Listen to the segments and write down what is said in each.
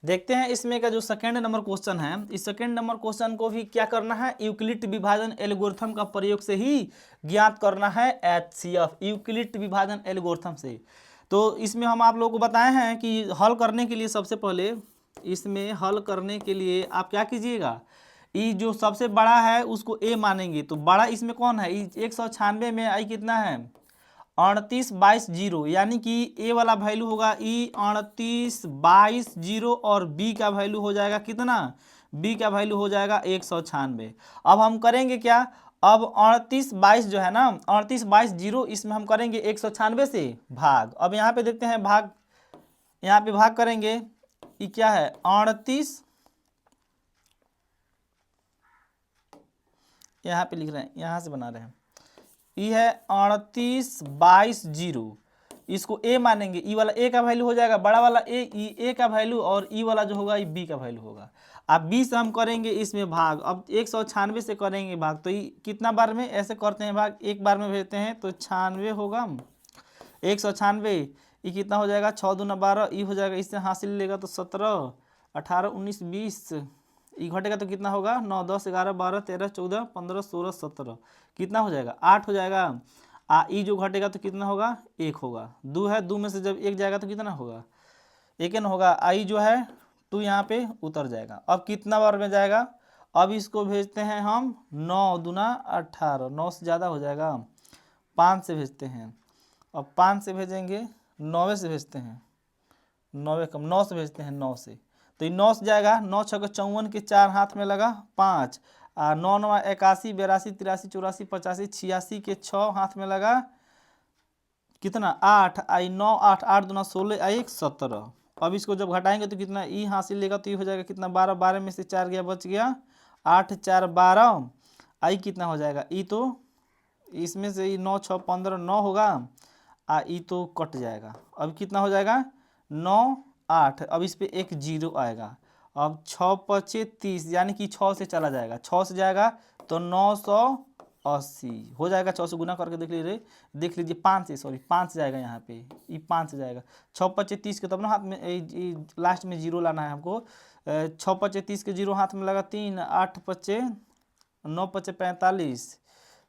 देखते हैं इसमें का जो सेकेंड नंबर क्वेश्चन है, इस सेकेंड नंबर क्वेश्चन को भी क्या करना है, यूक्लिड विभाजन एल्गोरिथम का प्रयोग से ही ज्ञात करना है एचसीएफ, यूक्लिड विभाजन एल्गोरिथम से। तो इसमें हम आप लोगों को बताए हैं कि हल करने के लिए सबसे पहले इसमें हल करने के लिए आप क्या कीजिएगा, ई जो सबसे बड़ा है उसको ए मानेंगे। तो बड़ा इसमें कौन है, 196 में आई कितना है 38/20, यानी कि ए वाला वैल्यू होगा ई 38/20 और बी का वैल्यू हो जाएगा कितना, बी का वैल्यू हो जाएगा 196। अब हम करेंगे क्या, अब 38/22 जो है ना 38/20 इसमें हम करेंगे 196 से भाग। अब यहाँ पे देखते हैं भाग, यहाँ पे भाग करेंगे, ये क्या है 38, यहाँ पे लिख रहे हैं, यहाँ से बना रहे हैं, ये है 38/20, इसको ए मानेंगे, ई वाला ए का वैल्यू हो जाएगा बड़ा वाला ए का वैल्यू, और ई वाला जो होगा ये बी का वैल्यू होगा। अब 20 से हम करेंगे इसमें भाग, अब 196 से करेंगे भाग, तो ये कितना बार में ऐसे करते हैं भाग, एक बार में भेजते हैं तो 96 होगा, 196 ये कितना हो जाएगा 6 दूना 12, ये हो जाएगा, इससे हासिल लेगा तो 17, 18, 19, 20, ये घटेगा तो कितना होगा 9, 10, 11, 12, 13, 14, 15, 16, 17, कितना हो जाएगा 8 हो जाएगा। ई जो घटेगा तो कितना होगा 1 होगा, 2 है, 2 में से जब 1 जाएगा तो कितना होगा 1 न होगा, आई जो है 2 यहाँ पे उतर जाएगा। अब कितना बार में जाएगा, अब इसको भेजते हैं हम 9 दूना 18, 9 से ज़्यादा हो जाएगा, 5 से भेजते हैं, अब 5 से भेजेंगे, 9 से भेजते हैं, 9 कम 9 से भेजते हैं, 9 से, तो ये 9 से जाएगा, 9 6 54 के 4 हाथ में लगा 5, 9 9 81, 82, 83, 84, 85, 86 के 6 हाथ में लगा कितना 8, आई 9 8 8 दूना 16, आई 1 17। अब इसको जब घटाएंगे तो कितना ई हासिल लेगा, तो ये हो जाएगा कितना 12, 12 में से 4 गया बच गया 8 4 12, आई कितना हो जाएगा ई, तो इसमें से ई 9 6 15 9 होगा, ई तो कट जाएगा, अब कितना हो जाएगा 9 8, अब इस पे एक 0 आएगा, अब 6 5 30, यानी कि 6 से चला जाएगा, 6 से जाएगा तो 980 हो जाएगा, 6 से गुना करके देख लीजिए 5 से, सॉरी 5 से जाएगा, यहाँ पे ये 5 से जाएगा, 6 5 30 के तब ना हाथ में लास्ट में 0 लाना है हमको, 6 5 30 के 0 हाथ में लगा 3, 8 5 9 5 45,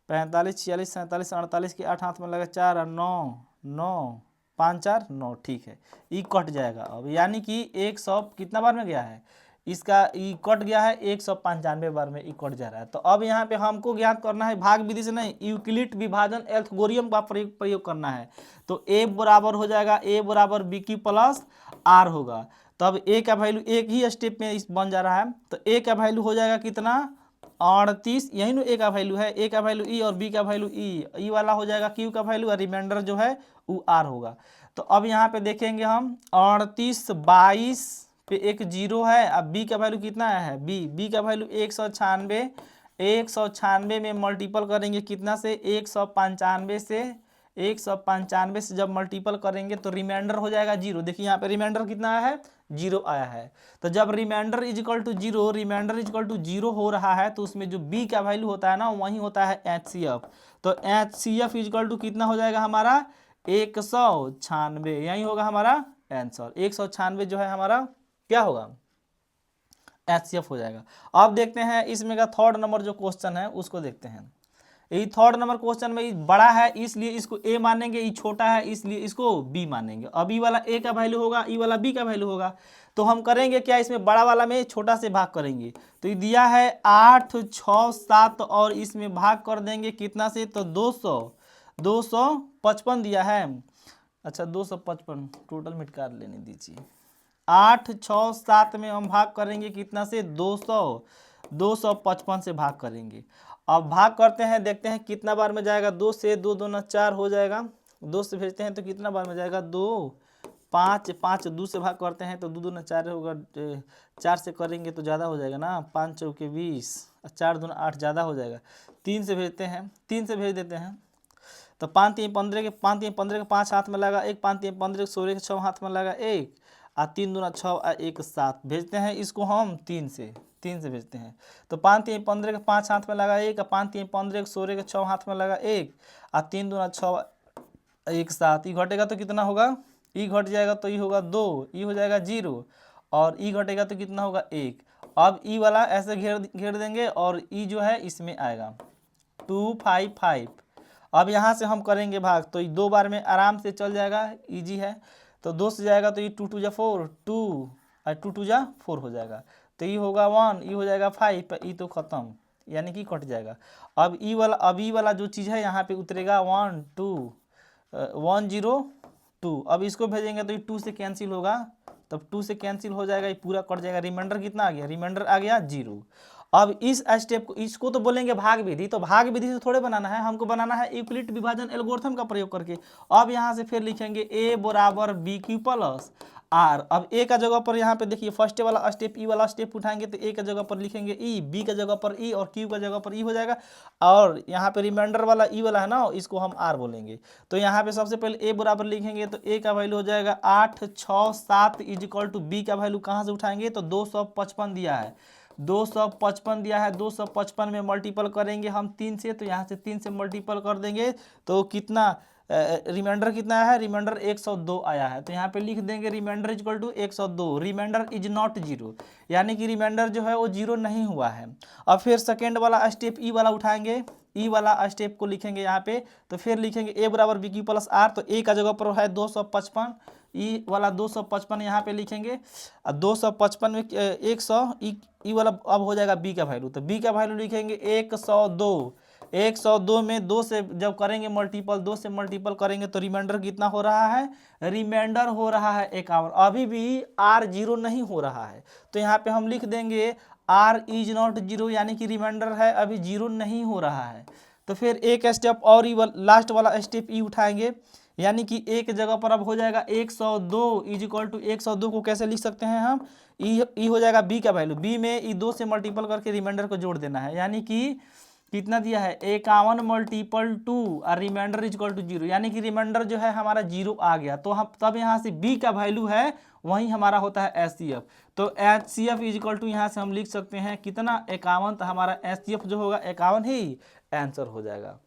45 46 47 48 के 8 हाथ में लगा 4, 9 9 5 4 9, ठीक है, ई कट जाएगा। अब यानी कि 100 कितना बार में गया है, इसका ई कट गया है 195 बार में ई कट जा रहा है। तो अब यहाँ पे हमको ज्ञात करना है भाग विधि से नहीं, यूक्लिड विभाजन एल्गोरिथम का प्रयोग करना है। तो ए बराबर हो जाएगा, ए बराबर बी की प्लस आर होगा, तो अब ए का वैल्यू एक ही स्टेप में बन जा रहा है, तो ए का वैल्यू हो जाएगा कितना 38, यही ना ए का वैल्यू है, ए का वैल्यू ई और बी का वैल्यू ई वाला हो जाएगा क्यू का वैल्यू, और रिमाइंडर जो है वो आर होगा। तो अब यहाँ पे देखेंगे हम 38/22 पे एक 0 है, अब बी का वैल्यू कितना है, बी का वैल्यू 196, 196 में मल्टीपल करेंगे कितना से 195 से, 195 से जब मल्टीपल करेंगे तो रिमाइंडर हो जाएगा 0। देखिए यहाँ पे रिमाइंडर कितना आया है 0 आया है। तो जब reminder is equal to 0, reminder is equal to 0 हो रहा है तो उसमें जो बी का वैल्यू होता है ना वही होता है एचसीएफ। तो एचसीएफ इजिकल टू कितना हो जाएगा हमारा 196, यही होगा हमारा आंसर, 196 जो है हमारा क्या होगा एचसीएफ हो जाएगा। अब देखते हैं इसमें का थर्ड नंबर जो क्वेश्चन है उसको देखते हैं। ये थर्ड नंबर क्वेश्चन में बड़ा है इसलिए इसको ए मानेंगे, ये छोटा है इसलिए इसको बी मानेंगे। अब ई वाला ए का वैल्यू होगा, ई वाला बी का वैल्यू होगा, तो हम करेंगे क्या, इसमें बड़ा वाला में छोटा से भाग करेंगे। तो ये दिया है 8 6 7 और इसमें भाग कर देंगे कितना से, तो 255 दिया है, अच्छा 255 टोटल मिटकार लेने दीजिए। 8 6 7 में हम भाग करेंगे कितना से 255 से भाग करेंगे। अब भाग करते हैं, देखते हैं कितना बार में जाएगा, 2 से 2 दूना 4 हो जाएगा, 2 से भेजते हैं तो कितना बार में जाएगा 2 5 5, 2 से भाग करते हैं तो 2 दूना 4 होगा, 4 से करेंगे तो ज़्यादा हो जाएगा ना, 5 चौके 20, 4 दूना 8 ज़्यादा हो जाएगा, 3 से भेजते हैं, 3 से भेज देते हैं तो 5 3 15 के 5 3 15 के 5 हाथ में लगा 1, 5 3 15 के 16 के 6 हाथ में लगा 1, 3 दूना 6 1 7, भेजते हैं इसको हम 3 से भेजते हैं तो 5 3 15 के 5 हाथ में लगा 1, 5 3 15 के 16 के 6 हाथ में लगा 1, 3 दूना 6 1 7, ये घटेगा तो कितना होगा, ई घट जाएगा तो ये होगा 2, ये हो जाएगा 0, और ई घटेगा तो कितना होगा 1। अब ई वाला ऐसे घेर देंगे और ई जो है इसमें आएगा 255। अब यहाँ से हम करेंगे भाग तो ये 2 बार में आराम से चल जाएगा, इजी है। तो 2 से जाएगा तो ये 2 2 जा 4, 2 और 2 2 जा 4 हो जाएगा। तो ये होगा 1, ये हो जाएगा 5, ई तो खत्म, यानी कि कट जाएगा। अब ई वाला जो चीज़ है यहाँ पे उतरेगा 1 2 1 0 2। अब इसको भेजेंगे तो ये 2 से कैंसिल होगा, तब 2 से कैंसिल हो जाएगा, ये पूरा कट जाएगा। रिमाइंडर कितना आ गया? रिमाइंडर आ गया 0। अब इस स्टेप को, इसको तो बोलेंगे भाग विधि, तो भाग विधि से थोड़े बनाना है, हमको बनाना है यूक्लिड विभाजन एल्गोरिथम का प्रयोग करके। अब यहाँ से फिर लिखेंगे a बराबर बी क्यू प्लस आर। अब ए का जगह पर यहाँ पे देखिए फर्स्ट वाला स्टेप ई वाला स्टेप उठाएंगे तो ए का जगह पर लिखेंगे ई, बी का जगह पर ई और क्यू का जगह पर ई हो जाएगा। और यहाँ पे रिमाइंडर वाला ई वाला है ना, इसको हम आर बोलेंगे। तो यहाँ पे सबसे पहले ए बराबर लिखेंगे तो ए का वैल्यू हो जाएगा 8 6 7 इज इक्वल टू बी का वैल्यू कहाँ से उठाएंगे तो 255 दिया है, 255 दिया है। 255 में मल्टीपल करेंगे हम 3 से, तो यहाँ से 3 से मल्टीपल कर देंगे तो कितना रिमाइंडर कितना आया है? रिमाइंडर 102 आया है। तो यहाँ पे लिख देंगे reminder is equal to 102, reminder is not 0, यानी कि रिमाइंडर जो है वो 0 नहीं हुआ है। अब फिर सेकेंड वाला स्टेप ई वाला उठाएंगे, ई वाला स्टेप को लिखेंगे यहाँ पे, तो फिर लिखेंगे ए बराबर बी क्यू प्लस आर। तो ए का जगह पर है 255, ई वाला 255 यहाँ पे लिखेंगे। 255 में 100, ई वाला अब हो जाएगा बी का वैल्यू, तो बी का वैल्यू लिखेंगे 102। 102 में 2 से जब करेंगे मल्टीपल, 2 से मल्टीपल करेंगे तो रिमाइंडर कितना हो रहा है? रिमाइंडर हो रहा है 51। अभी भी आर 0 नहीं हो रहा है, तो यहाँ पे हम लिख देंगे आर इज नॉट 0, यानी कि रिमाइंडर है अभी 0 नहीं हो रहा है। तो फिर एक स्टेप और लास्ट वाला स्टेप ई उठाएंगे, यानी कि ए के जगह पर अब हो जाएगा 102 इज इक्वल टू 102 को कैसे लिख सकते हैं हम? ई हो जाएगा बी का वैल्यू, बी में ई 2 से मल्टीपल करके रिमाइंडर को जोड़ देना है, यानी कि कितना दिया है? 51 मल्टीपल 2 और रिमाइंडर इज इक्वल टू 0, यानी कि रिमाइंडर जो है हमारा 0 आ गया। तो हम तब यहाँ से बी का वैल्यू है वही हमारा होता है HCF। तो HCF इज इक्वल टू यहाँ से हम लिख सकते हैं कितना? 51। तो हमारा HCF जो होगा 51 ही आंसर हो जाएगा।